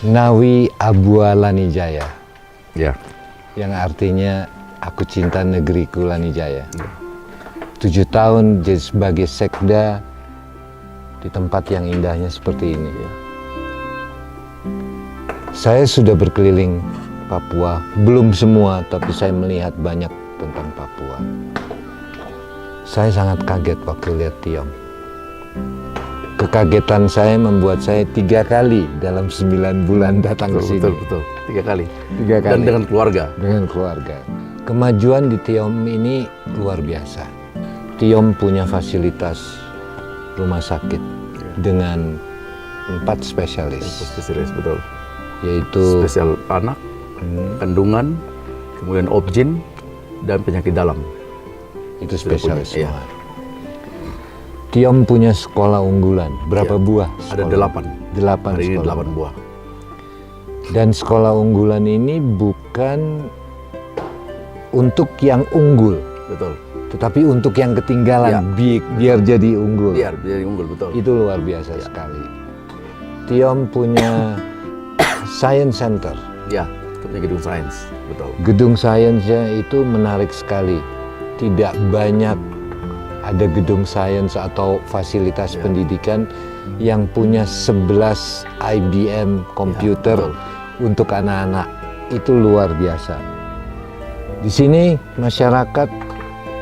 Nawi Abua Lanijaya. Ya. Yang artinya aku cinta negeriku Lanijaya. 7 tahun jadi sebagai sekda di tempat yang indahnya seperti ini. Saya sudah berkeliling Papua, belum semua, tapi saya melihat banyak tentang Papua. Saya sangat kaget waktu lihat Tiom. Kekagetan saya membuat saya 3 kali dalam 9 bulan datang ke sini. Betul. 3 kali. 3 kali. Dan dengan keluarga. Dengan keluarga. Kemajuan di Tiom ini luar biasa. Tiom punya fasilitas rumah sakit dengan 4 spesialis. Spesialis, betul. Yaitu spesial anak, kandungan, kemudian obgyn, dan penyakit dalam. Itu spesialis punya, semua. Tiom punya sekolah unggulan. Berapa buah? Ada 8. 8 Hari ini sekolah. 8 buah. Dan sekolah unggulan ini bukan untuk yang unggul, Betul. tetapi untuk yang ketinggalan, biar jadi unggul. Biar jadi unggul, betul. Itu luar biasa sekali. Tiom punya Science Center. Ya, punya gedung sains, betul. Gedung sainsnya itu menarik sekali. Tidak banyak ada gedung sains atau fasilitas pendidikan yang punya 11 IBM komputer untuk anak-anak. Itu luar biasa. Di sini masyarakat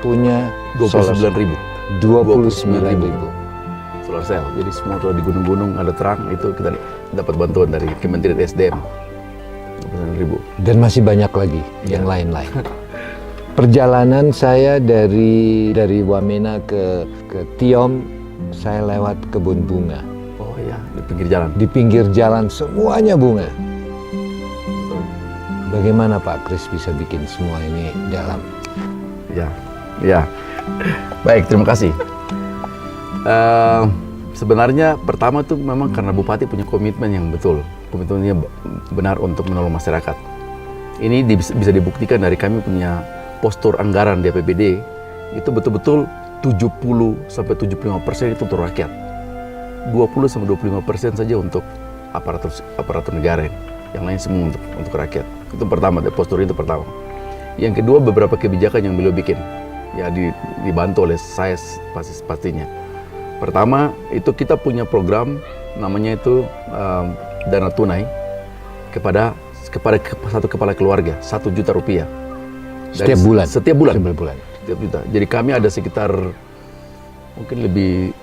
punya 29.000. 29.000. Solar cell. Jadi semua kalau di gunung-gunung ada terang, itu kita dapat bantuan dari Kementerian SDM. 29.000. Dan masih banyak lagi yang lain-lain. Perjalanan saya dari Wamena ke Tiom, saya lewat kebun bunga. Oh iya, di pinggir jalan. Di pinggir jalan semuanya bunga. Bagaimana Pak Kris bisa bikin semua ini dalam? Ya. Baik, terima kasih. Sebenarnya pertama itu memang karena Bupati punya komitmen yang betul. Komitmennya benar untuk menolong masyarakat. Ini bisa dibuktikan dari kami punya postur anggaran di APBD, itu betul-betul 70-75% itu untuk rakyat. 20-25% saja untuk aparatur negara. Yang lain semua untuk rakyat. Itu pertama, postur itu pertama. Yang kedua, beberapa kebijakan yang beliau bikin. Ya dibantu oleh saya pastinya. Pertama, itu kita punya program namanya itu dana tunai kepada satu kepala keluarga, 1 juta rupiah. Setiap bulan? Setiap bulan. Setiap juta. Jadi kami ada sekitar mungkin lebih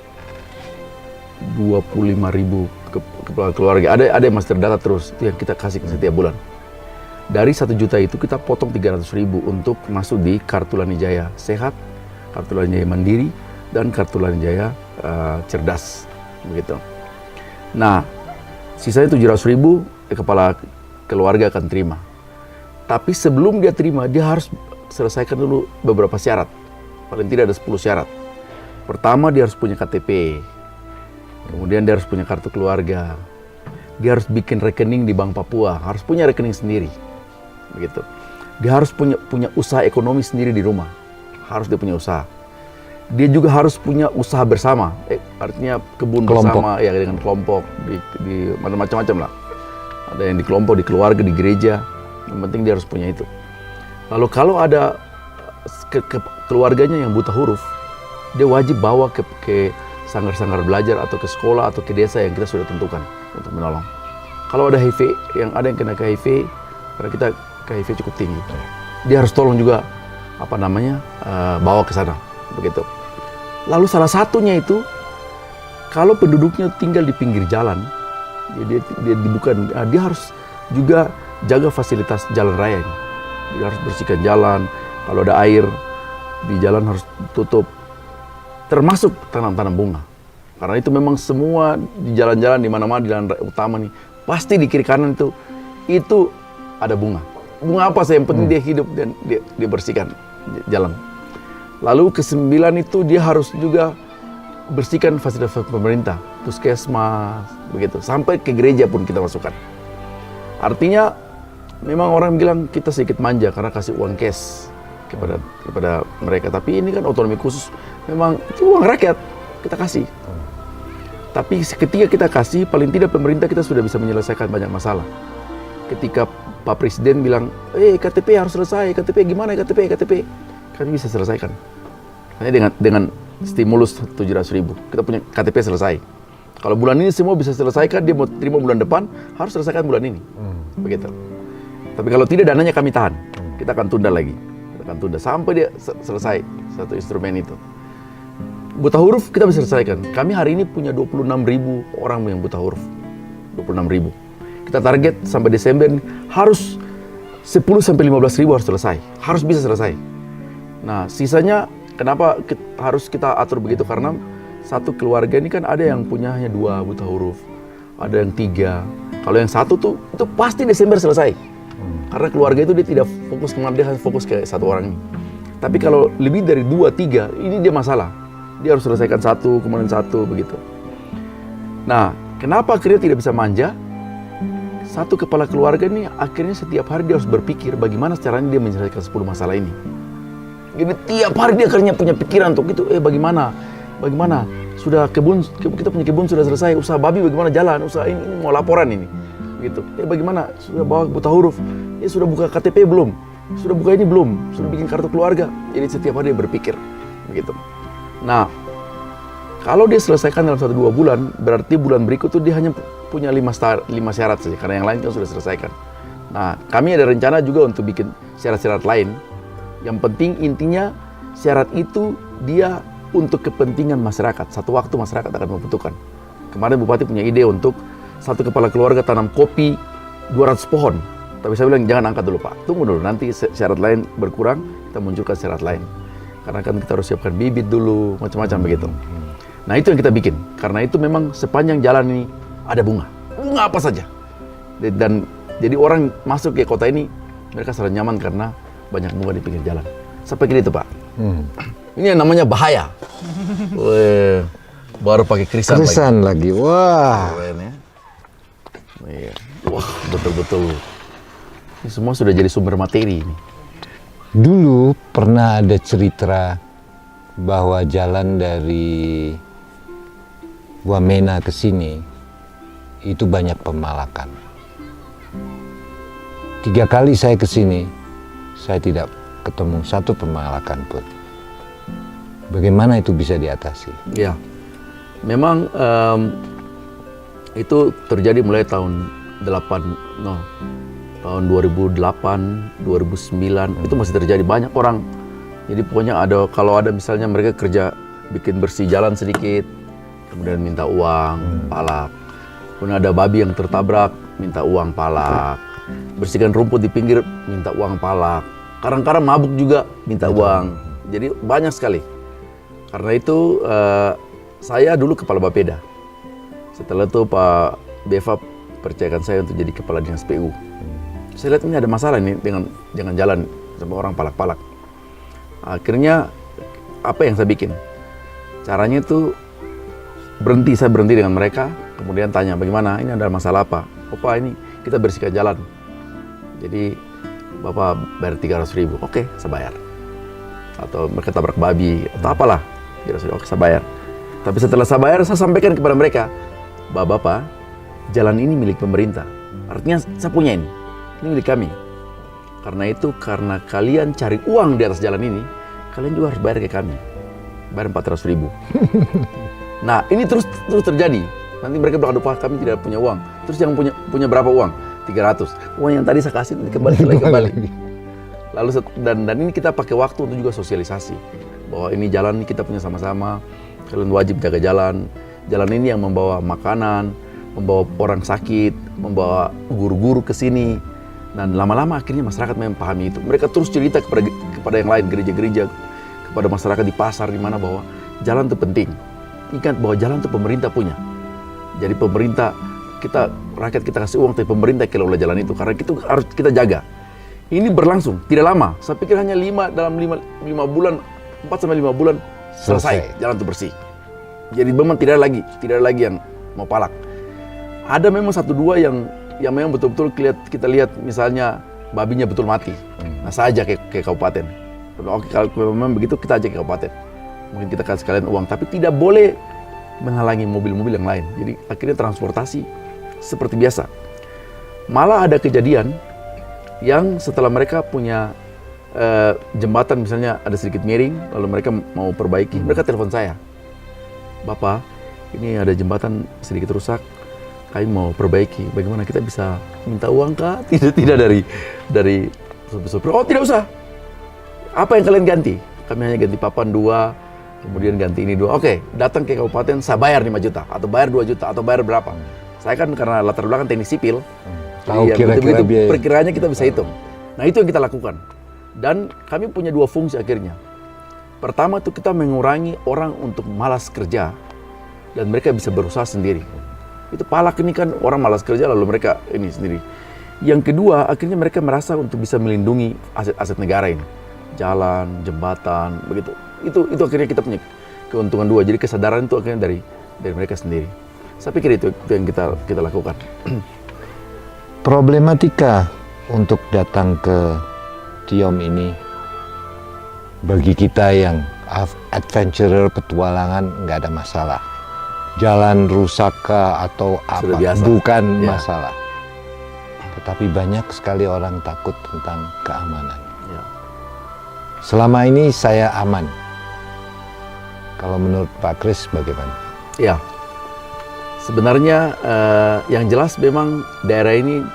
25.000 kepala keluarga. Ada yang masih terdata terus, itu yang kita kasih setiap bulan. Dari 1 juta itu kita potong 300.000 untuk masuk di Kartu Lanijaya Sehat, Kartu Lanijaya Mandiri, dan Kartu Lanijaya Cerdas. Begitu. Nah, sisanya 700.000 kepala keluarga akan terima. Tapi sebelum dia terima, dia harus selesaikan dulu beberapa syarat. Paling tidak ada 10 syarat. Pertama, dia harus punya KTP. Kemudian dia harus punya kartu keluarga. Dia harus bikin rekening di Bank Papua. Harus punya rekening sendiri. Begitu. Dia harus punya usaha ekonomi sendiri di rumah. Harus dia punya usaha. Dia juga harus punya usaha bersama. Artinya kebun kelompok. Bersama, ya dengan kelompok. Di macam-macam lah. Ada yang di kelompok, di keluarga, di gereja. Yang penting dia harus punya itu. Lalu kalau ada keluarganya yang buta huruf, dia wajib bawa ke sanggar-sanggar belajar atau ke sekolah atau ke desa yang kita sudah tentukan untuk menolong. Kalau ada HIV, yang ada yang kena ke HIV, karena kita ke HIV cukup tinggi, dia harus tolong juga bawa ke sana, begitu. Lalu salah satunya itu, kalau penduduknya tinggal di pinggir jalan, dia harus juga jaga fasilitas jalan raya. Dia harus bersihkan jalan, kalau ada air di jalan harus tutup. Termasuk tanam-tanam bunga. Karena itu memang semua di jalan-jalan di mana-mana di jalan utama nih, pasti di kiri kanan itu ada bunga. Bunga apa sih? Yang penting dia hidup dan dia bersihkan jalan. Lalu ke-9 itu dia harus juga bersihkan fasilitas pemerintah, puskesmas, begitu. Sampai ke gereja pun kita masukkan. Artinya memang orang bilang kita sedikit manja karena kasih uang cash kepada mereka. Tapi ini kan otonomi khusus, memang itu uang rakyat kita kasih. Tapi ketika kita kasih, paling tidak pemerintah kita sudah bisa menyelesaikan banyak masalah. Ketika Pak Presiden bilang, KTP harus selesai, KTP gimana KTP, kami bisa selesaikan. Hanya dengan stimulus 700.000, kita punya KTP selesai. Kalau bulan ini semua bisa selesaikan, dia mau terima bulan depan, harus selesaikan bulan ini. Begitu. Tapi kalau tidak, dananya kami tahan. Kita akan tunda lagi. Kita akan tunda sampai dia selesai satu instrumen itu. Buta huruf kita bisa selesaikan. Kami hari ini punya 26.000 orang yang buta huruf. 26.000. Kita target sampai Desember harus 10-15.000 harus selesai. Harus bisa selesai. Nah, sisanya kenapa harus kita atur begitu? Karena satu keluarga ini kan ada yang punya hanya 2 buta huruf, ada yang 3. Kalau yang 1 tuh itu pasti Desember selesai. Karena keluarga itu dia tidak fokus kemana, dia hanya fokus ke satu orang ini. Tapi kalau lebih dari 2-3, ini dia masalah. Dia harus selesaikan 1, kemudian 1 begitu. Nah, kenapa akhirnya tidak bisa manja? Satu kepala keluarga ini akhirnya setiap hari dia harus berpikir bagaimana caranya dia menyelesaikan 10 masalah ini. Jadi tiap hari dia akhirnya punya pikiran untuk itu. Bagaimana? Sudah kita punya kebun sudah selesai. Usaha babi bagaimana jalan? Usaha ini mau laporan ini. Gitu. Bagaimana? Sudah bawa buta huruf. Sudah buka KTP belum? Sudah buka ini belum? Sudah bikin kartu keluarga. Jadi setiap hari dia berpikir begitu. Nah, kalau dia selesaikan dalam 1-2 bulan, berarti bulan berikut itu dia hanya punya 5 syarat saja, karena yang lain kan sudah selesaikan. Nah, kami ada rencana juga untuk bikin syarat-syarat lain. Yang penting intinya syarat itu dia untuk kepentingan masyarakat. Satu waktu masyarakat akan membutuhkan. Kemarin Bupati punya ide untuk satu kepala keluarga tanam kopi 200 pohon. Tapi saya bilang jangan angkat dulu Pak, tunggu dulu, nanti syarat lain berkurang, kita munculkan syarat lain. Karena kan kita harus siapkan bibit dulu, macam-macam begitu. Nah itu yang kita bikin, karena itu memang sepanjang jalan ini ada bunga apa saja. Dan jadi orang masuk ke kota ini, mereka sangat nyaman karena banyak bunga di pinggir jalan. Sampai gitu Pak. Ini yang namanya bahaya. Weh, baru pakai krisan lagi. Wah. Keren ya. Wah, betul-betul. Ini semua sudah jadi sumber materi ini. Dulu pernah ada cerita bahwa jalan dari Wamena ke sini itu banyak pemalakan. 3 kali saya ke sini, saya tidak ketemu satu pemalakan pun. Bagaimana itu bisa diatasi? Ya, memang itu terjadi mulai tahun 2008, 2009 itu masih terjadi, banyak orang. Jadi pokoknya kalau ada misalnya mereka kerja bikin bersih jalan sedikit, kemudian minta uang, palak. Kemudian ada babi yang tertabrak, minta uang, palak. Bersihkan rumput di pinggir, minta uang, palak. Karang-karang mabuk juga, minta uang. Jadi banyak sekali. Karena itu saya dulu kepala Bapeda. Setelah itu Pak Beva percayakan saya untuk jadi kepala dinas PU. Saya lihat ini ada masalah nih dengan jalan sama orang palak-palak. Akhirnya apa yang saya bikin? Caranya itu saya berhenti dengan mereka, kemudian tanya bagaimana, ini ada masalah apa? Oh Pak, ini kita bersihkan jalan. Jadi Bapak bayar 300.000, oke saya bayar. Atau mereka tabrak babi, atau apalah, 300.000, oke saya bayar. Tapi setelah saya bayar, saya sampaikan kepada mereka, Bapak, jalan ini milik pemerintah. Artinya saya punya ini milik kami. Karena itu, karena kalian cari uang di atas jalan ini, kalian juga harus bayar ke kami. Bayar 400.000. Nah, ini terus terjadi. Nanti mereka bilang, aduh Pak, kami tidak punya uang. Terus yang punya berapa uang? 300. Uang yang tadi saya kasih kembali. Lalu dan ini kita pakai waktu untuk juga sosialisasi bahwa ini jalan ini kita punya sama-sama. Kalian wajib jaga jalan. Jalan ini yang membawa makanan, membawa orang sakit, membawa guru-guru ke sini. Dan lama-lama akhirnya masyarakat memahami itu. Mereka terus cerita kepada yang lain, gereja-gereja, kepada masyarakat di pasar di mana bahwa jalan itu penting. Ingat bahwa jalan itu pemerintah punya. Jadi pemerintah, rakyat kita kasih uang, tapi pemerintah kelola jalan itu. Karena itu harus kita jaga. Ini berlangsung, tidak lama. Saya pikir hanya 5 bulan, 4-5 bulan selesai jalan itu bersih. Jadi memang tidak ada lagi yang mau palak. Ada memang 1-2 yang memang betul-betul kita lihat misalnya babinya betul mati. Nah saya ajak ke kabupaten. Oke, kalau memang begitu kita ajak ke kabupaten. Mungkin kita kasih sekalian uang, tapi tidak boleh menghalangi mobil-mobil yang lain. Jadi akhirnya transportasi seperti biasa. Malah ada kejadian yang setelah mereka punya jembatan misalnya ada sedikit miring, lalu mereka mau perbaiki, mereka telepon saya. Bapak, ini ada jembatan sedikit rusak, kami mau perbaiki. Bagaimana kita bisa minta uang kah? Tidak dari sopir. Oh tidak usah. Apa yang kalian ganti? Kami hanya ganti papan 2, kemudian ganti ini 2. Oke, datang ke kabupaten, saya bayar 5 juta, atau bayar 2 juta, atau bayar berapa. Saya kan karena latar belakang teknik sipil, tahu kira-kira begitu biaya. perkiraannya kita bisa hitung. Nah itu yang kita lakukan. Dan kami punya 2 fungsi akhirnya. Pertama itu kita mengurangi orang untuk malas kerja dan mereka bisa berusaha sendiri. Itu Palak ini kan orang malas kerja lalu mereka ini sendiri. Yang kedua akhirnya mereka merasa untuk bisa melindungi aset-aset negara ini. Jalan, jembatan, begitu. Itu akhirnya kita punya keuntungan 2. Jadi kesadaran itu akhirnya dari mereka sendiri. Saya pikir itu yang kita lakukan. Problematika untuk datang ke Tiom ini bagi kita yang adventurer, petualangan nggak ada masalah. Jalan rusak atau apa bukan masalah. Tetapi banyak sekali orang takut tentang keamanan. Ya. Selama ini saya aman. Kalau menurut Pak Kris bagaimana? Ya, sebenarnya yang jelas memang daerah ini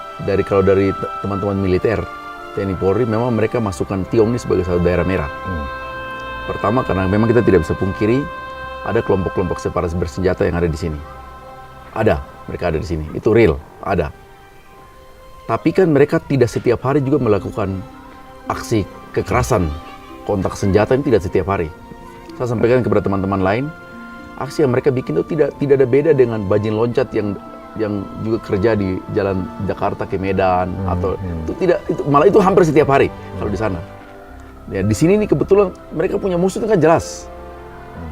kalau dari teman-teman militer TNI Polri memang mereka masukkan Tiom ini sebagai satu daerah merah. Pertama karena memang kita tidak bisa pungkiri ada kelompok-kelompok separatis bersenjata yang ada di sini. Mereka ada di sini. Itu real, ada. Tapi kan mereka tidak setiap hari juga melakukan aksi kekerasan, kontak senjata ini tidak setiap hari. Saya sampaikan kepada teman-teman lain, aksi yang mereka bikin itu tidak ada beda dengan bajing loncat yang juga kerja di jalan Jakarta ke Medan atau itu malah itu hampir setiap hari kalau di sana. Ya di sini nih kebetulan mereka punya musuh itu kan jelas.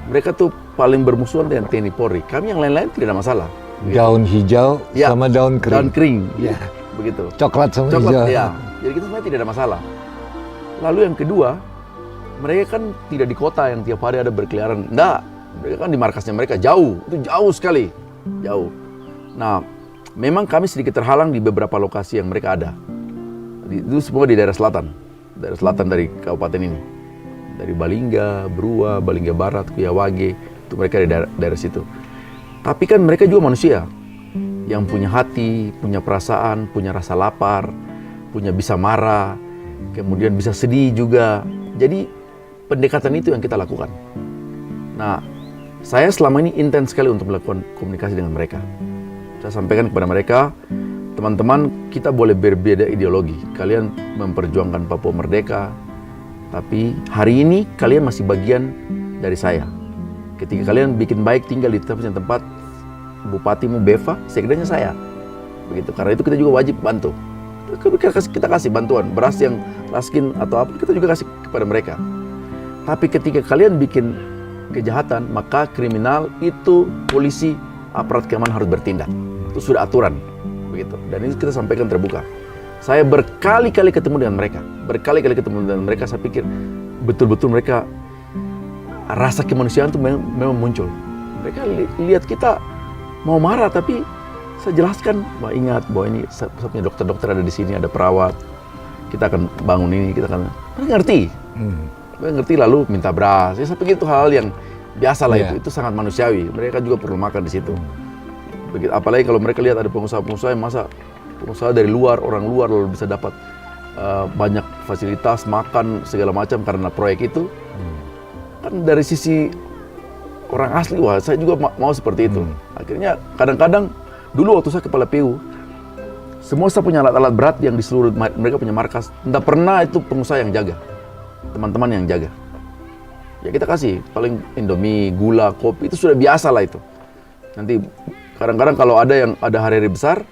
Mereka tuh paling bermusuhan dengan TNI Polri. Kami yang lain-lain tidak ada masalah. Daun hijau sama daun kering. Daun kering, ya begitu. Coklat sama hijau. Ya. Jadi kita sebenarnya tidak ada masalah. Lalu yang kedua, mereka kan tidak di kota yang tiap hari ada berkeliaran. Enggak, mereka kan di markasnya mereka jauh, itu jauh sekali, jauh. Nah, memang kami sedikit terhalang di beberapa lokasi yang mereka ada. Itu semua di daerah selatan dari kabupaten ini. Dari Balingga, Brua, Balingga Barat, Kuyawage, itu mereka di daerah situ. Tapi kan mereka juga manusia yang punya hati, punya perasaan, punya rasa lapar, punya bisa marah, kemudian bisa sedih juga. Jadi pendekatan itu yang kita lakukan. Nah, saya selama ini intens sekali untuk melakukan komunikasi dengan mereka. Saya sampaikan kepada mereka, teman-teman, kita boleh berbeda ideologi. Kalian memperjuangkan Papua Merdeka, tapi hari ini kalian masih bagian dari saya. Ketika kalian bikin baik tinggal di tempat bupatimu Beva, sekdanya saya. Begitu. Karena itu kita juga wajib bantu. Kita kasih bantuan, beras yang raskin atau apa, kita juga kasih kepada mereka. Tapi ketika kalian bikin kejahatan, maka kriminal itu polisi, aparat keamanan harus bertindak. Itu sudah aturan, begitu. Dan ini kita sampaikan terbuka. Saya berkali-kali ketemu dengan mereka. Saya pikir betul-betul mereka rasa kemanusiaan itu memang muncul. Mereka lihat kita mau marah, tapi saya jelaskan, bahwa ingat bahwa ini saya punya dokter-dokter ada di sini, ada perawat. Kita akan bangun ini, mereka ngerti. Mereka ngerti lalu minta beras. Saya pikir itu hal yang biasa lah, itu sangat manusiawi. Mereka juga perlu makan di situ. Begitu, apalagi kalau mereka lihat ada pengusaha-pengusaha yang pengusaha dari luar, orang luar lalu bisa dapat banyak fasilitas, makan, segala macam karena proyek itu. Kan dari sisi orang asli, wah saya juga mau seperti itu. Akhirnya kadang-kadang, dulu waktu saya kepala PU, semua saya punya alat-alat berat yang di seluruh mereka punya markas. Tidak pernah itu pengusaha yang jaga, teman-teman yang jaga. Ya kita kasih, paling Indomie, gula, kopi, itu sudah biasa lah itu. Nanti kadang-kadang kalau ada hari-hari besar,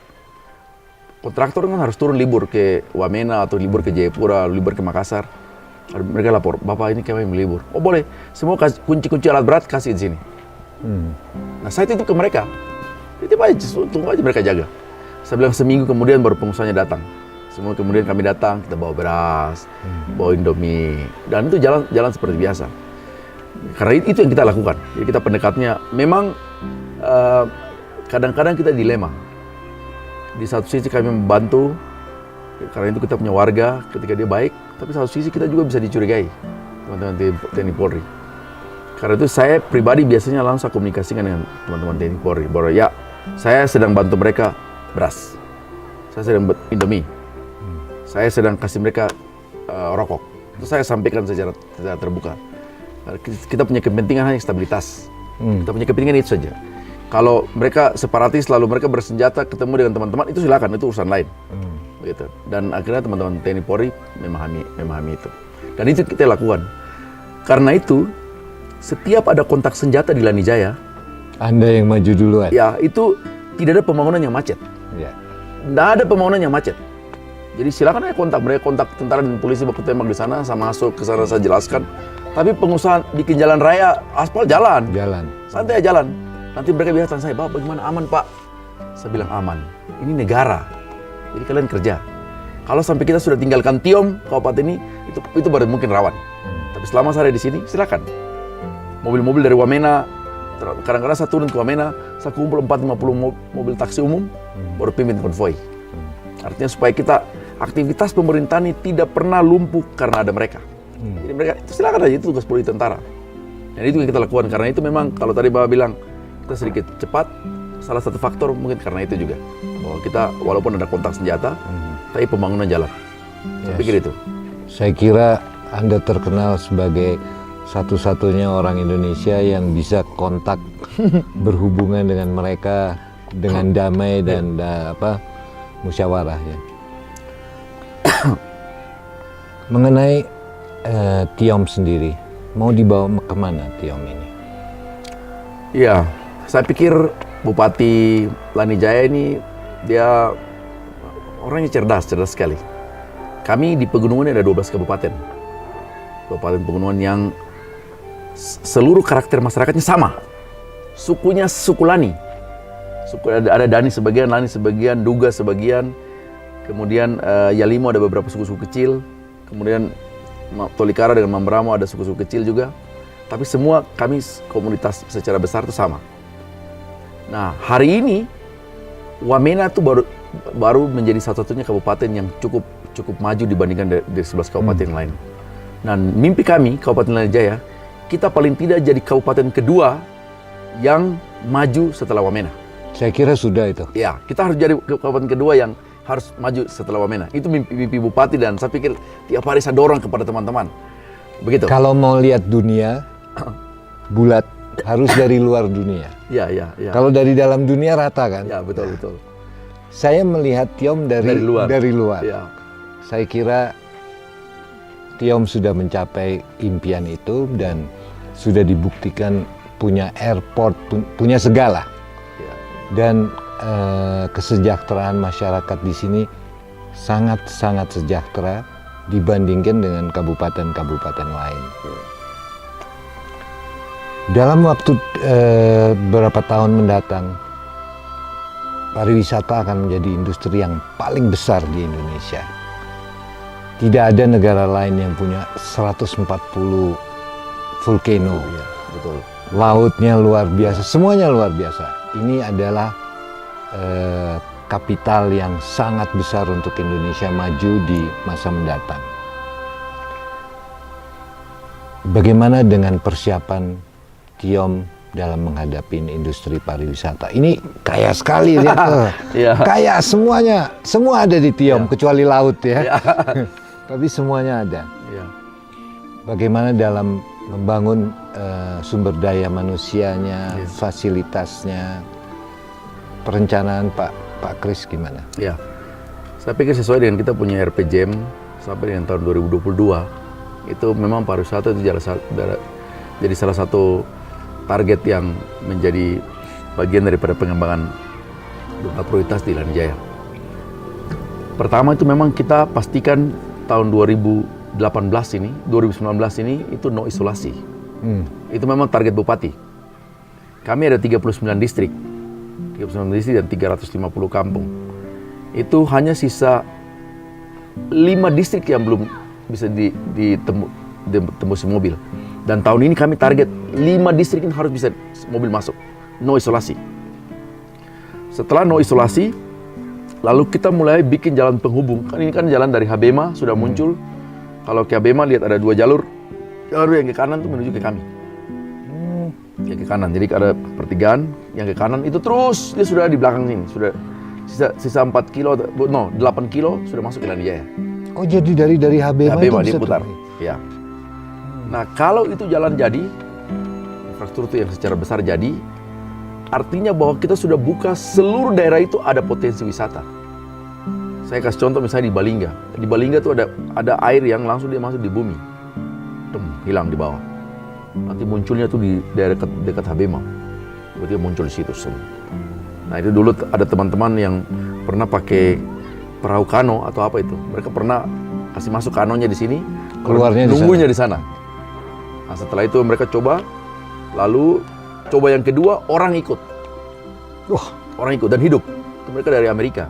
kontraktor kan harus turun libur ke Wamena atau libur ke Jayapura, libur ke Makassar. Mereka lapor, Bapak ini kami libur. Oh boleh, semua kunci-kunci alat berat kasih di sini. Nah saya titip ke mereka. Titip aja, tunggu aja mereka jaga. Saya bilang seminggu kemudian baru pengusahanya datang. Semua kemudian kami datang, kita bawa beras, bawa Indomie. Dan itu jalan seperti biasa. Karena itu yang kita lakukan. Jadi kita pendekatnya, memang kadang-kadang kita dilema. Di satu sisi kami membantu, karena itu kita punya warga ketika dia baik, tapi satu sisi kita juga bisa dicurigai, teman-teman TNI Polri. Karena itu saya pribadi biasanya langsung komunikasikan dengan teman-teman TNI Polri, bahwa ya, saya sedang bantu mereka beras, saya sedang Indomie, saya sedang kasih mereka rokok. Itu saya sampaikan secara terbuka. Kita punya kepentingan hanya stabilitas. Kita punya kepentingan itu saja. Kalau mereka separatis lalu mereka bersenjata ketemu dengan teman-teman, itu silakan, itu urusan lain. Gitu. Dan akhirnya teman-teman TNI Polri memahami itu. Dan itu kita lakukan. Karena itu setiap ada kontak senjata di Lanijaya, Anda yang maju duluan. ya itu tidak ada pembangunan yang macet. Ya. Tidak ada pembangunan yang macet. Jadi silakan aja kontak mereka, kontak tentara dan polisi baku tembak di sana, saya masuk ke sana saya jelaskan. Tapi pengusaha bikin jalan raya, aspal jalan. Santai aja jalan. Nanti mereka bilang tanya saya, "Pak, bagaimana aman, Pak?" Saya bilang aman. Ini negara. Jadi kalian kerja. Kalau sampai kita sudah tinggalkan Tiom, kabupaten ini, itu baru mungkin rawan. Tapi selama saya ada di sini, silakan. Mobil-mobil dari Wamena, kadang-kadang saya turun ke Wamena, saya kumpul 450 mobil taksi umum, baru pimpin konvoi. Artinya supaya kita, aktivitas pemerintahan ini tidak pernah lumpuh karena ada mereka. Jadi mereka, itu silakan aja, itu tugas polisi tentara. Dan itu yang kita lakukan, karena itu memang, kalau tadi Bapak bilang, kita sedikit cepat, salah satu faktor mungkin karena itu juga. Bahwa kita, walaupun ada kontak senjata, tapi pembangunan jalan. Saya pikir itu. Saya kira Anda terkenal sebagai satu-satunya orang Indonesia yang bisa kontak berhubungan dengan mereka dengan damai dan musyawarah ya. Mengenai Tiom sendiri, mau dibawa kemana Tiom ini? Iya, saya pikir Bupati Lanijaya ini dia orangnya cerdas sekali. Kami di pegunungan ada 12 kabupaten. Kabupaten pegunungan yang seluruh karakter masyarakatnya sama. Sukunya suku Lani. Ada Dani sebagian, Lani sebagian, Duga sebagian. Kemudian Yalimo ada beberapa suku-suku kecil. Kemudian Tolikara dengan Mambramo ada suku-suku kecil juga. Tapi semua kami komunitas secara besar itu sama. Nah, hari ini Wamena itu baru menjadi satu-satunya kabupaten yang cukup maju dibandingkan dari 11 kabupaten lain. Nah, mimpi kami Kabupaten Lanijaya, kita paling tidak jadi kabupaten kedua yang maju setelah Wamena. Saya kira sudah itu. Ya, kita harus jadi kabupaten kedua yang harus maju setelah Wamena. Itu mimpi Bupati dan saya pikir tiap hari saya dorong kepada teman-teman. Begitu. Kalau mau lihat dunia bulat, harus dari luar dunia. Ya. Kalau dari dalam dunia rata kan? Ya, betul. Saya melihat Tiom dari luar. Ya. Saya kira Tiom sudah mencapai impian itu dan sudah dibuktikan punya airport, punya segala. Ya. Dan kesejahteraan masyarakat di sini sangat-sangat sejahtera dibandingkan dengan kabupaten-kabupaten lain. Dalam waktu beberapa tahun mendatang, pariwisata akan menjadi industri yang paling besar di Indonesia. Tidak ada negara lain yang punya 140 volcano. Ya, betul. Lautnya luar biasa, semuanya luar biasa. Ini adalah kapital yang sangat besar untuk Indonesia maju di masa mendatang. Bagaimana dengan persiapan Tiom dalam menghadapi industri pariwisata? Ini kaya sekali ya. Ya. Kaya semuanya, semua ada di Tiom kecuali laut ya. Ya. Tapi semuanya ada. Ya. Bagaimana dalam membangun sumber daya manusianya, fasilitasnya, perencanaan Pak Kris gimana? Ya, saya pikir sesuai dengan kita punya RPJM sampai dengan tahun 2022, itu memang pariwisata itu jadi salah satu target yang menjadi bagian daripada pengembangan prioritas di Lanijaya. Pertama itu memang kita pastikan tahun 2019 ini itu no isolasi. Itu memang target Bupati. Kami ada 39 distrik dan 350 kampung. Itu hanya sisa 5 distrik yang belum bisa ditembus mobil. Dan tahun ini kami target 5 distrik ini harus bisa mobil masuk. no isolasi. Setelah no isolasi, lalu kita mulai bikin jalan penghubung. Kan ini kan jalan dari Habema sudah muncul. Kalau ke Habema lihat ada 2 jalur. Jalur yang ke kanan itu menuju ke kami. Yang ke kanan, jadi ada pertigaan. Yang ke kanan itu terus dia sudah di belakang sini. Sudah sisa 4 kilo, 8 kilo sudah masuk ke Lanijaya. Oh, jadi dari Habema Habema itu dia bisa putar. Ya. Nah, kalau itu jalan jadi, infrastruktur yang secara besar jadi, artinya bahwa kita sudah buka seluruh daerah itu ada potensi wisata. Saya kasih contoh misalnya di Balingga. Di Balingga itu ada air yang langsung dia masuk di bumi. Hilang di bawah. Nanti munculnya tuh di daerah dekat Habema. Berarti muncul di situ semua. Nah, itu dulu ada teman-teman yang pernah pakai perahu kano atau apa itu. Mereka pernah kasih masuk kanonya di sini, keluarnya nunggunya di sana. Nah, setelah itu mereka coba, lalu coba yang kedua, orang ikut. Wah, orang ikut dan hidup. Itu mereka dari Amerika.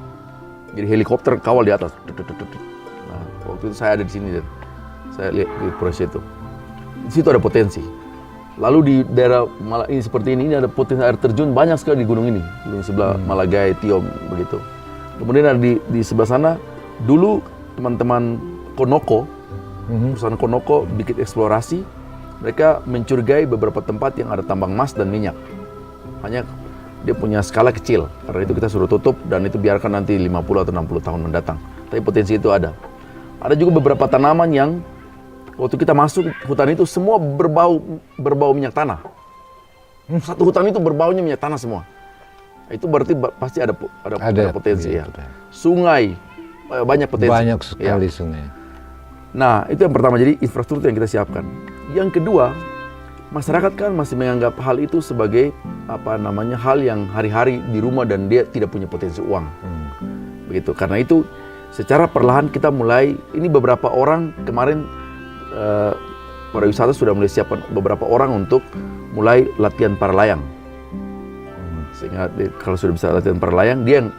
Jadi helikopter kawal di atas. Nah, waktu itu saya ada di sini dan saya lihat di proses itu. Di situ ada potensi. Lalu di daerah ini seperti ini ada potensi air terjun banyak sekali di gunung ini. Gunung sebelah Malagai, Tiom, begitu. Kemudian ada di sebelah sana, dulu teman-teman Konoko, perusahaan Konoko bikin eksplorasi. Mereka mencurigai beberapa tempat yang ada tambang emas dan minyak. Hanya dia punya skala kecil, karena itu kita suruh tutup dan itu biarkan nanti 50 atau 60 tahun mendatang. Tapi potensi itu ada. Ada juga beberapa tanaman yang waktu kita masuk hutan itu semua berbau minyak tanah. Satu hutan itu berbaunya minyak tanah semua. Itu berarti pasti ada potensi ya. Sungai, banyak potensi. Banyak sekali sungai. Nah, itu yang pertama, jadi infrastruktur yang kita siapkan. Yang kedua, masyarakat kan masih menganggap hal itu sebagai hal yang hari-hari di rumah dan dia tidak punya potensi uang. Begitu. Karena itu secara perlahan kita mulai, ini beberapa orang kemarin pariwisata sudah mulai siapkan beberapa orang untuk mulai latihan para layang. Sehingga kalau sudah bisa latihan para layang, dia yang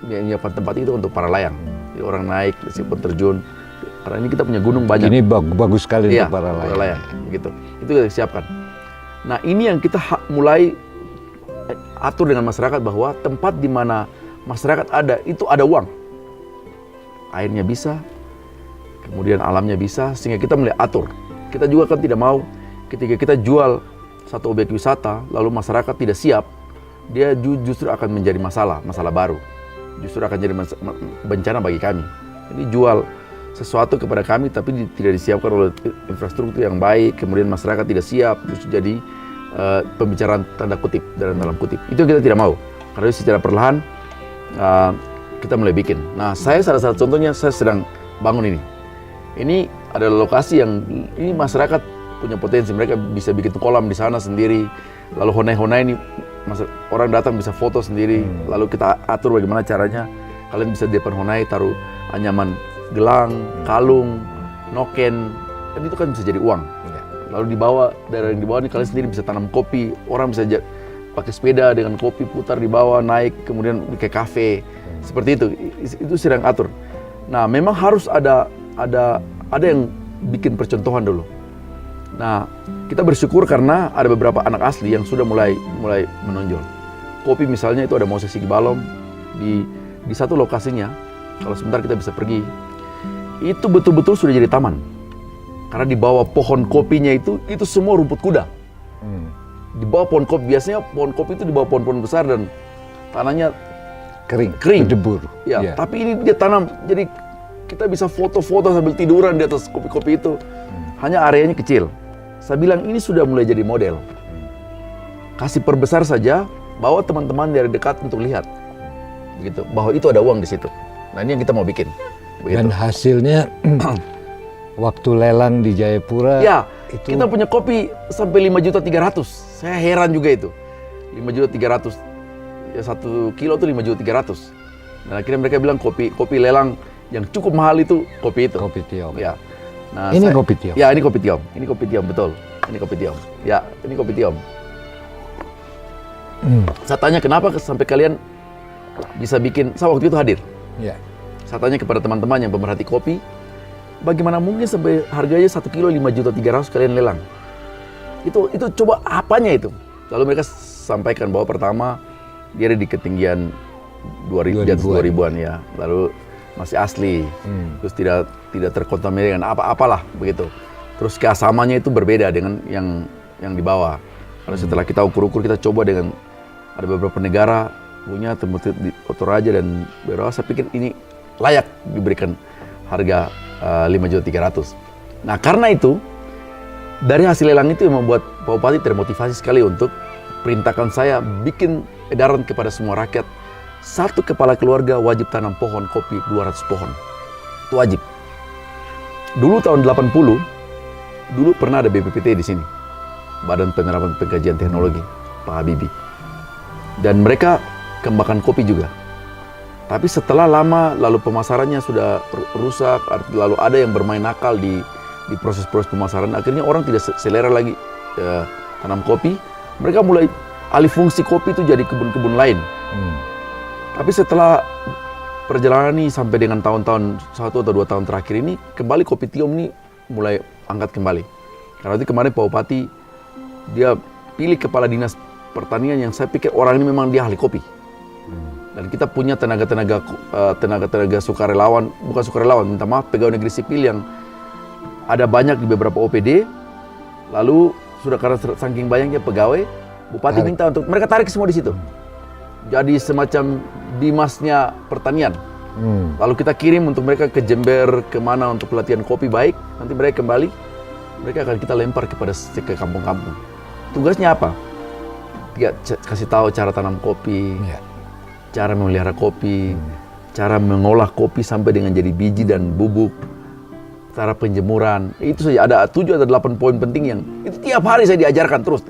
menyiapkan tempat itu untuk para layang. Jadi orang naik, siapkan terjun. Karena ini kita punya gunung banyak. Ini bagus sekali untuk para layang. Gitu. Itu kita siapkan. Nah, ini yang kita mulai atur dengan masyarakat bahwa tempat di mana masyarakat ada, itu ada uang. Airnya bisa, kemudian alamnya bisa, sehingga kita mulai atur. Kita juga kan tidak mau ketika kita jual satu objek wisata, lalu masyarakat tidak siap, dia justru akan menjadi masalah baru. Justru akan jadi bencana bagi kami. Jadi jual sesuatu kepada kami tapi tidak disiapkan oleh infrastruktur yang baik, kemudian masyarakat tidak siap, justru jadi pembicaraan tanda kutip, dalam kutip. Itu kita tidak mau. Karena secara perlahan kita mulai bikin. Nah, saya salah satu contohnya, saya sedang bangun ini. Ini adalah lokasi yang ini masyarakat punya potensi. Mereka bisa bikin kolam di sana sendiri. Lalu honai-honai ini orang datang bisa foto sendiri. Lalu kita atur bagaimana caranya. Kalian bisa di depan honai taruh anyaman gelang, kalung, noken, kan itu kan bisa jadi uang. Lalu di bawah, daerah yang di bawah ini kalian sendiri bisa tanam kopi, orang bisa pakai sepeda dengan kopi putar di bawah, naik, kemudian ke kafe, seperti itu sedang atur. Nah, memang harus ada yang bikin percontohan dulu. Nah, kita bersyukur karena ada beberapa anak asli yang sudah mulai menonjol. Kopi misalnya itu ada Moses Sigi Balom di satu lokasinya, kalau sebentar kita bisa pergi. Itu betul-betul sudah jadi taman. Karena di bawah pohon kopinya itu semua rumput kuda. Di bawah pohon kopi, biasanya pohon kopi itu di bawah pohon-pohon besar dan tanahnya kering, berdebur. Ya, tapi ini dia tanam, jadi kita bisa foto-foto sambil tiduran di atas kopi-kopi itu. Hanya areanya kecil. Saya bilang ini sudah mulai jadi model. Kasih perbesar saja, bawa teman-teman dari dekat untuk lihat. Begitu, bahwa itu ada uang di situ. Nah, ini yang kita mau bikin. Begitu. Dan hasilnya waktu lelang di Jayapura, ya, kita punya kopi sampai 5.300.000. Saya heran juga itu. 5.300.000. Ya 1 kilo tuh 5.300.000. Nah, akhirnya mereka bilang kopi lelang yang cukup mahal itu kopi itu. Kopi Tiom. Ya. Nah, ini kopi Tiom. Ya, ini kopi Tiom. Ini kopi Tiom, betul. Ini kopi Tiom. Ya, ini kopi Tiom. Saya tanya kenapa sampai kalian bisa bikin, saya waktu itu hadir. Ya. Saya tanya kepada teman-teman yang pemerhati kopi, bagaimana mungkin sampai harganya 1 kilo 5.300.000 kalian lelang? Itu coba apanya itu? Lalu mereka sampaikan bahwa pertama dia ada di ketinggian 2000, di atas 2000-an ya. Lalu masih asli. Terus tidak terkontaminasi dengan apa-apalah begitu. Terus keasamannya itu berbeda dengan yang di bawah. Lalu setelah kita ukur-ukur, kita coba dengan ada beberapa negara punya terbukti di Toraja dan Beroa. Saya pikir ini layak diberikan harga 5.300.000. Nah, karena itu dari hasil lelang itu yang membuat Pak Bupati termotivasi sekali untuk perintahkan saya bikin edaran kepada semua rakyat, satu kepala keluarga wajib tanam pohon kopi 200 pohon. Itu wajib. Dulu tahun 80, dulu pernah ada BPPT di sini, Badan Penerapan Pengkajian Teknologi, Pak Habibie. Dan mereka kembangkan kopi juga. Tapi setelah lama, lalu pemasarannya sudah rusak, lalu ada yang bermain nakal di proses-proses pemasaran, akhirnya orang tidak selera lagi tanam kopi. Mereka mulai alih fungsi kopi itu jadi kebun-kebun lain. Tapi setelah perjalanan ini sampai dengan tahun-tahun 1 atau 2 tahun terakhir ini, kembali kopi tiom ini mulai angkat kembali. Karena itu kemarin Pak Bupati, dia pilih kepala dinas pertanian yang saya pikir orang ini memang dia ahli kopi. Dan kita punya tenaga-tenaga sukarelawan, bukan sukarelawan, minta maaf, pegawai negeri sipil yang ada banyak di beberapa OPD. Lalu sudah karena saking banyaknya pegawai, Bupati minta untuk mereka tarik semua di situ. Jadi semacam dimasnya pertanian. Lalu kita kirim untuk mereka ke Jember, kemana untuk pelatihan kopi baik. Nanti mereka kembali, mereka akan kita lempar ke kampung-kampung. Tugasnya apa? Dia kasih tahu cara tanam kopi, cara memelihara kopi, cara mengolah kopi sampai dengan jadi biji dan bubuk, cara penjemuran. Itu saja ada 7 atau 8 poin penting yang itu tiap hari saya diajarkan terus,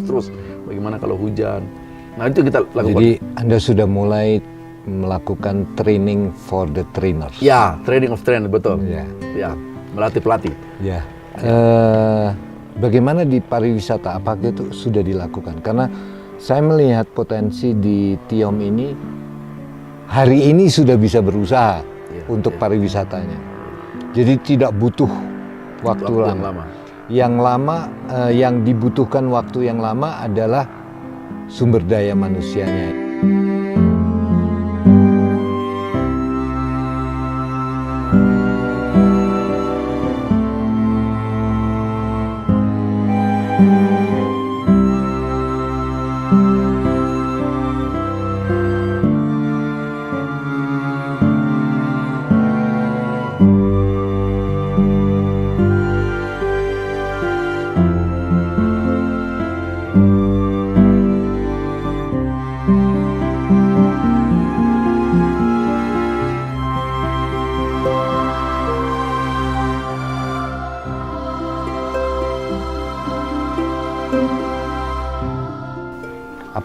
terus. Bagaimana kalau hujan? Nah, itu kita lakukan. Jadi Anda sudah mulai melakukan training for the trainers. Ya, training of trainer, betul. Ya, melatih pelatih. Ya. Bagaimana di pariwisata? Apakah itu sudah dilakukan? Karena saya melihat potensi di Tiom ini hari ini sudah bisa berusaha untuk pariwisatanya. Jadi tidak butuh waktu lama. Yang dibutuhkan waktu yang lama adalah sumber daya manusianya.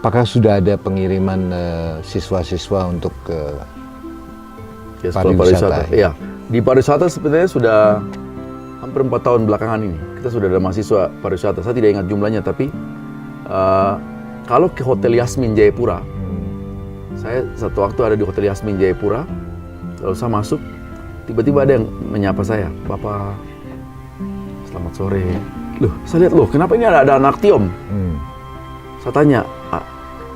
Apakah sudah ada pengiriman siswa-siswa untuk pariwisata? Ya, di pariwisata sebenarnya sudah hampir 4 tahun belakangan ini kita sudah ada mahasiswa pariwisata. Saya tidak ingat jumlahnya, tapi kalau ke Hotel Yasmin Jayapura, saya satu waktu ada di Hotel Yasmin Jayapura, lalu saya masuk, tiba-tiba ada yang menyapa saya, "Bapak, selamat sore." Loh, saya lihat, loh, kenapa ini ada anak Tiom? Saya tanya,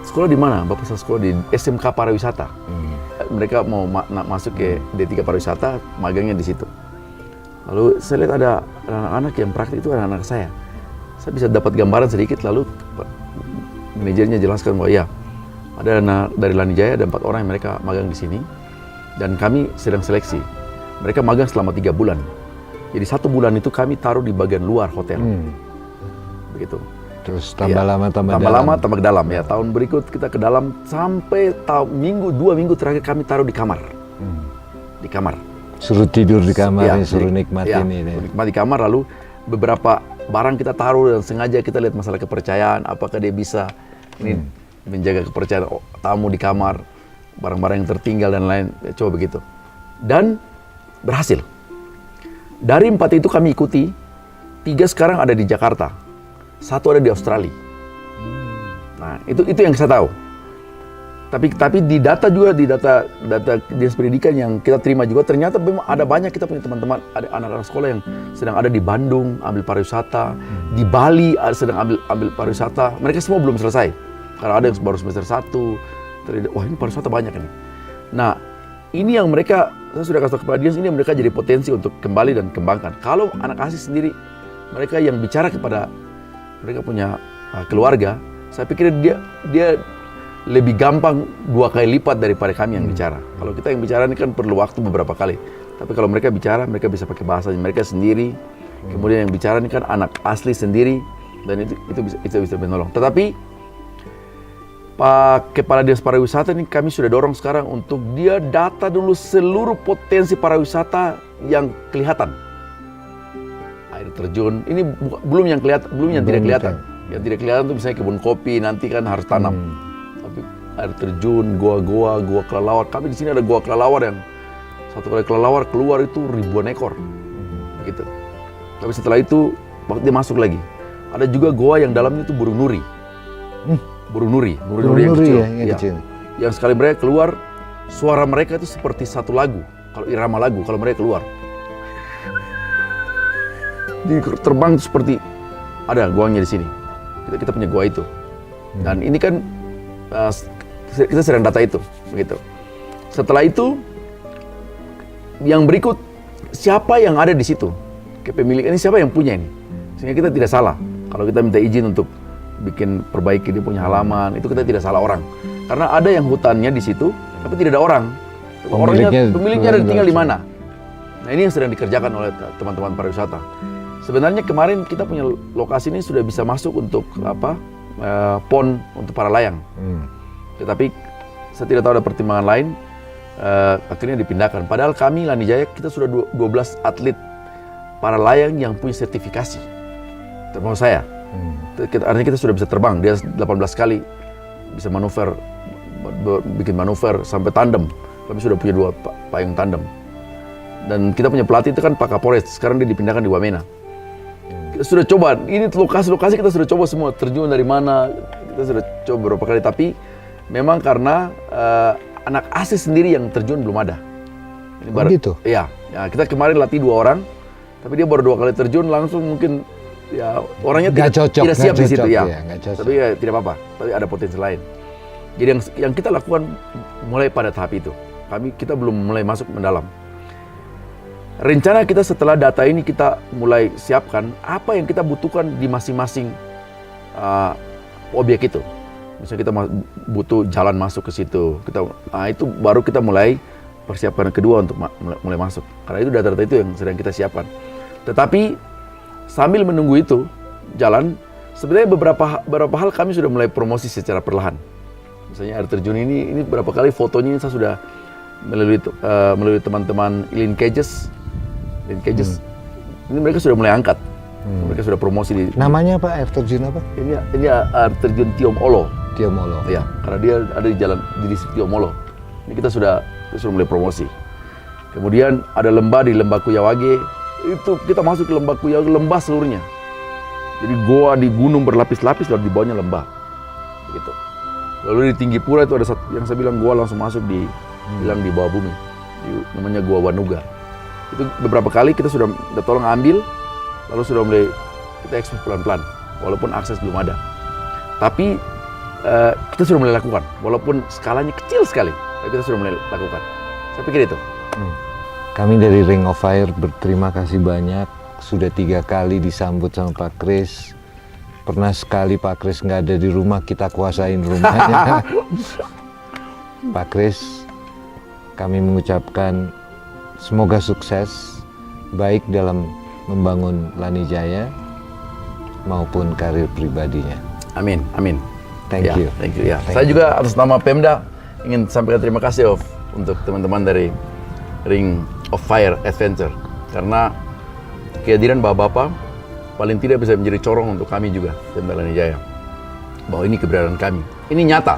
sekolah di mana? Bapak saya sekolah di SMK Pariwisata. Mereka mau masuk ke D3 Pariwisata, magangnya di situ. Lalu saya lihat ada anak-anak yang praktik, itu anak-anak saya. Saya bisa dapat gambaran sedikit, lalu manajernya jelaskan bahwa ya, ada anak dari Lanijaya, ada 4 orang yang mereka magang di sini. Dan kami sedang seleksi. Mereka magang selama 3 bulan. Jadi 1 bulan itu kami taruh di bagian luar hotel. Begitu. Terus tambah lama, tambah ke dalam. Ya, tahun berikut kita ke dalam sampai 2 minggu terakhir kami taruh di kamar. Di kamar. Suruh tidur di kamar, suruh nikmatin ini. Nikmati kamar, lalu beberapa barang kita taruh dan sengaja kita lihat masalah kepercayaan, apakah dia bisa ini menjaga kepercayaan tamu di kamar, barang-barang yang tertinggal dan lain, coba begitu. Dan berhasil. Dari 4 itu kami ikuti, 3 sekarang ada di Jakarta. 1 ada di Australia. Nah, itu yang saya tahu. Tapi di data juga, di data dinas pendidikan yang kita terima juga, ternyata memang ada banyak kita punya teman-teman, ada anak-anak sekolah yang sedang ada di Bandung ambil pariwisata, Di Bali sedang ambil pariwisata. Mereka semua belum selesai. Karena ada yang baru semester 1. Wah, ini pariwisata banyak ini. Nah, ini yang mereka, saya sudah kasih tahu kepada dia, ini yang mereka jadi potensi untuk kembali dan kembangkan. Kalau anak asli sendiri, mereka yang bicara kepada mereka punya keluarga, saya pikir dia lebih gampang 2 kali lipat daripada kami yang bicara. Kalau kita yang bicara ini kan perlu waktu beberapa kali. Tapi kalau mereka bicara, mereka bisa pakai bahasa mereka sendiri. Kemudian yang bicara ini kan anak asli sendiri, dan itu bisa menolong. Tetapi Pak Kepala Dinas Pariwisata ini kami sudah dorong sekarang untuk dia data dulu seluruh potensi pariwisata yang kelihatan. Air terjun ini belum yang kelihatan, belum yang tidak kelihatan. Yang tidak kelihatan itu misalnya kebun kopi, nanti kan harus tanam. Tapi air terjun, gua kelelawar. Kami di sini ada gua kelelawar yang satu kali kelelawar keluar itu ribuan ekor, gitu. Tapi setelah itu waktu dia masuk lagi, ada juga goa yang dalamnya itu burung nuri. Burung nuri yang kecil. Kecil. Yang sekali mereka keluar, suara mereka itu seperti satu lagu. Kalau irama lagu, kalau mereka keluar. Jadi terbang seperti ada goanya di sini. Kita punya goa itu. Dan ini kan kita sedang data itu, begitu. Setelah itu, yang berikut siapa yang ada di situ? Kepemilikan ini siapa yang punya ini? Sehingga kita tidak salah. Kalau kita minta izin untuk bikin perbaiki dia punya halaman, itu kita tidak salah orang. Karena ada yang hutannya di situ, tapi tidak ada orang. Pemiliknya ada tinggal di mana? Nah, ini yang sedang dikerjakan oleh teman-teman pariwisata. Sebenarnya kemarin kita punya lokasi ini sudah bisa masuk untuk pon untuk para layang. Tetapi saya tidak tahu ada pertimbangan lain, akhirnya dipindahkan. Padahal kami Lani Jaya kita sudah 12 atlet para layang yang punya sertifikasi, termasuk saya. Artinya kita sudah bisa terbang, dia 18 kali bisa manuver, bikin manuver sampai tandem. Kami sudah punya 2 payung tandem. Dan kita punya pelatih itu kan Pak Kapolres, sekarang dia dipindahkan di Wamena. Kita sudah coba, ini lokasi-lokasi kita sudah coba semua, terjun dari mana, kita sudah coba beberapa kali. Tapi memang karena anak asli sendiri yang terjun belum ada. Ini gitu? Iya, ya, kita kemarin latih 2 orang, tapi dia baru 2 kali terjun langsung mungkin ya orangnya tidak siap di situ ya. Tapi ya tidak apa-apa, tapi ada potensi lain. Jadi yang kita lakukan mulai pada tahap itu. Kita belum mulai masuk mendalam. Rencana kita setelah data ini kita mulai siapkan apa yang kita butuhkan di masing-masing objek itu. Misalnya kita butuh jalan masuk ke situ. Itu baru kita mulai persiapan kedua untuk mulai masuk. Karena itu data-data itu yang sedang kita siapkan. Tetapi sambil menunggu itu jalan, sebenarnya beberapa hal kami sudah mulai promosi secara perlahan. Misalnya air terjun ini berapa kali fotonya saya sudah melalui teman-teman Lin Cages. Ini mereka sudah mulai angkat. Mereka sudah promosi di. Namanya apa air terjun apa? Ini air terjun Tiom Olo. Ya, karena dia ada di distrik Tiom Olo. Ini kita sudah mulai promosi. Kemudian ada lembah di Lembah Kuyawage. Itu kita masuk ke Lembah Kuyawage, lembah seluruhnya. Jadi goa di gunung berlapis-lapis lalu di bawahnya lembah. Gitu. Lalu di Tinggi Pura itu ada yang saya bilang goa langsung masuk bilang di bawah bumi. Namanya Goa Wanuga. Itu beberapa kali kita sudah tolong ambil, lalu sudah mulai kita ekspos pelan-pelan, walaupun akses belum ada. Tapi kita sudah mulai lakukan, walaupun skalanya kecil sekali, tapi kita sudah mulai lakukan. Saya pikir itu. Kami dari Ring of Fire berterima kasih banyak, sudah 3 kali disambut sama Pak Kris. Pernah sekali Pak Kris nggak ada di rumah, kita kuasain rumahnya. Pak Kris, kami mengucapkan semoga sukses, baik dalam membangun Lani Jaya maupun karir pribadinya. Amin, amin. Thank you. Saya juga atas nama Pemda ingin sampaikan terima kasih untuk teman-teman dari Ring of Fire Adventure. Karena kehadiran bapak-bapak paling tidak bisa menjadi corong untuk kami juga, Pemda Lani Jaya. Bahwa ini keberadaan kami. Ini nyata.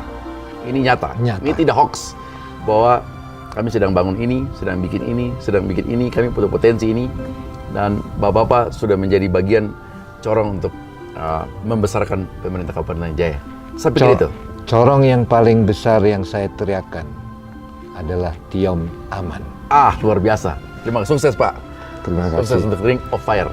Ini tidak hoax. Bahwa kami sedang bangun ini, sedang bikin ini, kami punya potensi ini. Dan bapak-bapak sudah menjadi bagian corong untuk membesarkan pemerintah Kabupaten Lani Jaya. Saya pikir itu. Corong yang paling besar yang saya teriakkan adalah Tiom Aman. Luar biasa. Terima kasih. Sukses Pak. Terima kasih. Sukses untuk Ring of Fire.